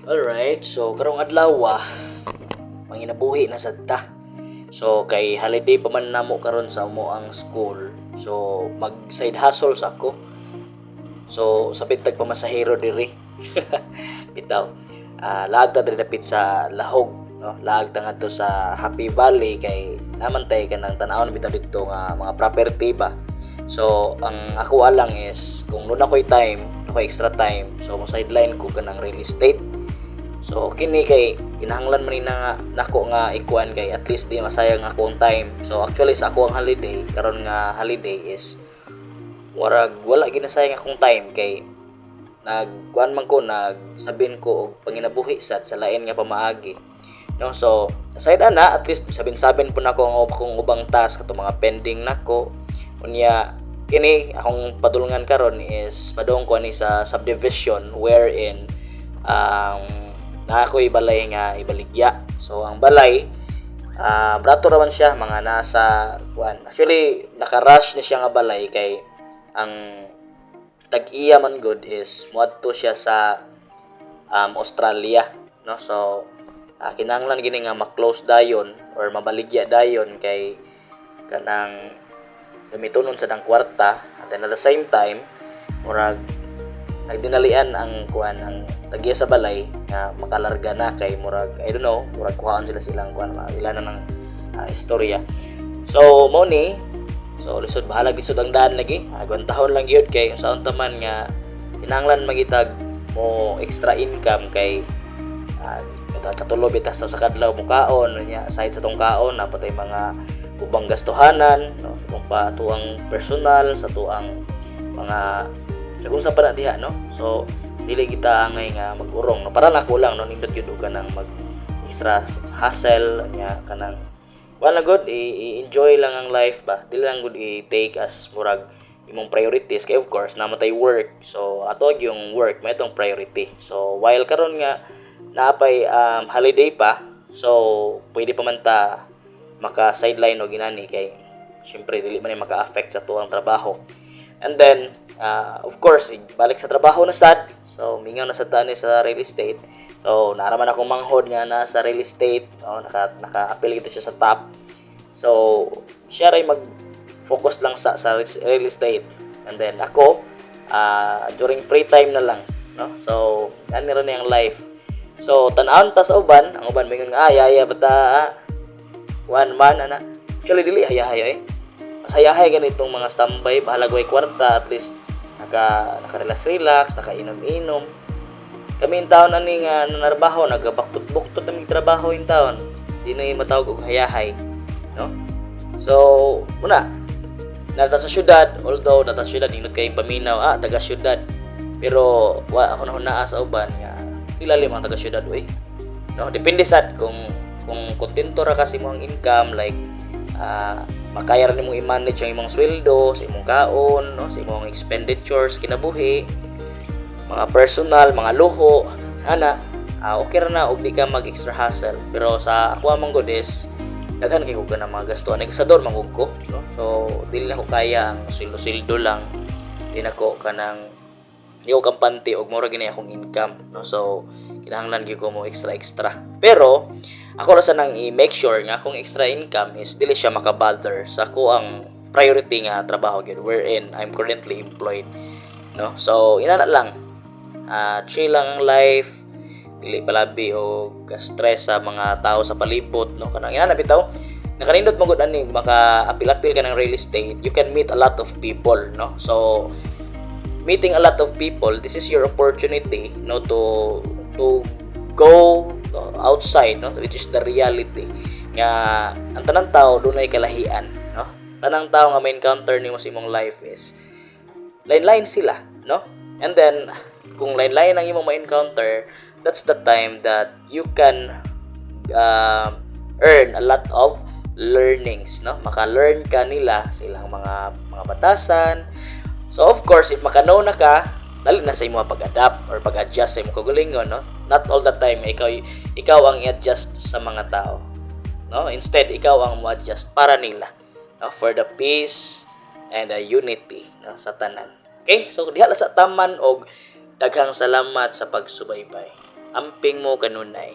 Alright, so karong adlaw manginabuhi na sad ta. So kay holiday pa man namo karon sa amo ang school. So mag side hustle sa ako. So sa bintag pamasahero diri. Bitaw. Laag ta diri dapit sa Lahog, no? Laag ta ngadto sa Happy Valley kay naman tay kanang tan-awon bitaw dito nga mga property ba. So ang ako alang is kung noon ako'y time, ako'y extra time, so mo sideline ko kanang real estate. So kini kay kinahanglan man ni na nga nako nga ikuan kay at least di masayang akong time. So actually sa ako ang holiday karon nga holiday is wala ginasayang akong time kay nagkuan man ko nagsabin ko og panginabuhi sa lain nga pamaagi. No, so aside ana at least sabin-sabin po nako ang akong ubang task ato mga pending nako. Unya kini akong padulungan karon is padung ko ni sa subdivision wherein na ako balay nga ibaligya. So ang balay brato raman siya mga nasa kuan. Actually naka-rush ni siya nga balay kay ang tag-iya man good is muadto siya sa Australia, no? So kinahanglan gini nga ma-close dayon or mabaligya dayon kay kanang gamitonon sa dang kwarta at then at the same time murag nagdinalian ang kuan ang tagiya sa balay nga makalarga na kay murag I don't know murag kuhaan sila silang kuan ilan na ng istorya. So mo ni so lisod bahala lisod ang daan lagi agwantahon lang gyud kay unsaon taman nga kinahanglan magitag mo extra income kay katulo bitaw sa kadlaw mo kaon nya aside sa tong kaon na patay mga ubang gastuhanan, no, sa tong patuang personal sa tuang mga kung sa pa na diha, no. So dili kita angay nga mag-urong, no, para nako lang no nindot gyud ka nang mag extra hustle nya kanang wala good i-enjoy lang ang life ba, dili lang good i-take as murag imong priorities kay of course namatay work. So ato yung work may itong priority. So while karon nga naapay holiday pa, so pwede pa man ta maka sideline o ginani kay syempre dili man maka-affect sa tuang trabaho. And then of course balik sa trabaho na sad, so mingaw na sad tani sa real estate. So naraman akong manghod nga na sa real estate, no, naka-appeal ito siya sa top. So siya ray mag-focus lang sa real estate. And then ako during free time na lang, no. So ani ra na ang life. So tan-aon ta sa uban, ang uban mingon nga yaya bata one man ana. Actually dili haya-haya Mas hayahay ganitong mga standby, bahala gaway kwarta at least naka-relax, naka-inom-inom. Kami in taon ani nga nanarbaho, nagabaktot-buktot ang trabaho in taon. Di na matawag og hayahay, no? So, una, nata sa syudad, although nata sa syudad ingot kay paminaw, taga syudad. Pero hunahuna sa uban nga ilalim ang taga syudad oy. No, depende sad kung kontento ra kasi mo ang income like makaya rin mong i-manage ang imong sweldo sa imong kaon, no, sa imong expenditures kinabuhi, mga personal, mga luho, ana, okay ra na og di ka mag extra hustle. Pero sa ako among god is daghan kay ko na mga gastuan ay kasador mangug ko, no? So dili na ko kaya ang sweldo lang. Di na ko kanang di ko kampante og mura gini akong income, no? So kinahanglan gyud ko mo extra. Pero ako ra sa nang i-make sure nga akong extra income is dili siya makabother sa ako ang priority nga trabaho gyud wherein I'm currently employed, no. So ina na lang chill lang ang life, dili palabi o ka-stress sa mga tao sa palibot, no. Kanang ina na bitaw nakanindot mo gud ani maka-apil-apil ka ng real estate, you can meet a lot of people, no. So meeting a lot of people, this is your opportunity, no, to go outside, no, which is the reality nga ang tanang tao dunay kalahian, no. Tanang tao nga may encounter nimo sa imong life is lain-lain sila, no. And then kung lain-lain ang imong ma-encounter, that's the time that you can earn a lot of learnings, no. Maka-learn ka nila sa ilang mga batasan. So of course if makano na ka, dali na sa imo pag-adapt or pag-adjust sa imo kagalingon, no. Not all the time ikaw ang i-adjust sa mga tao, no. Instead ikaw ang mo-adjust para nila, no, for the peace and the unity, no, sa tanan. Okay, so diha sa taman og daghang salamat sa pagsubaybay. amping mo kanunay.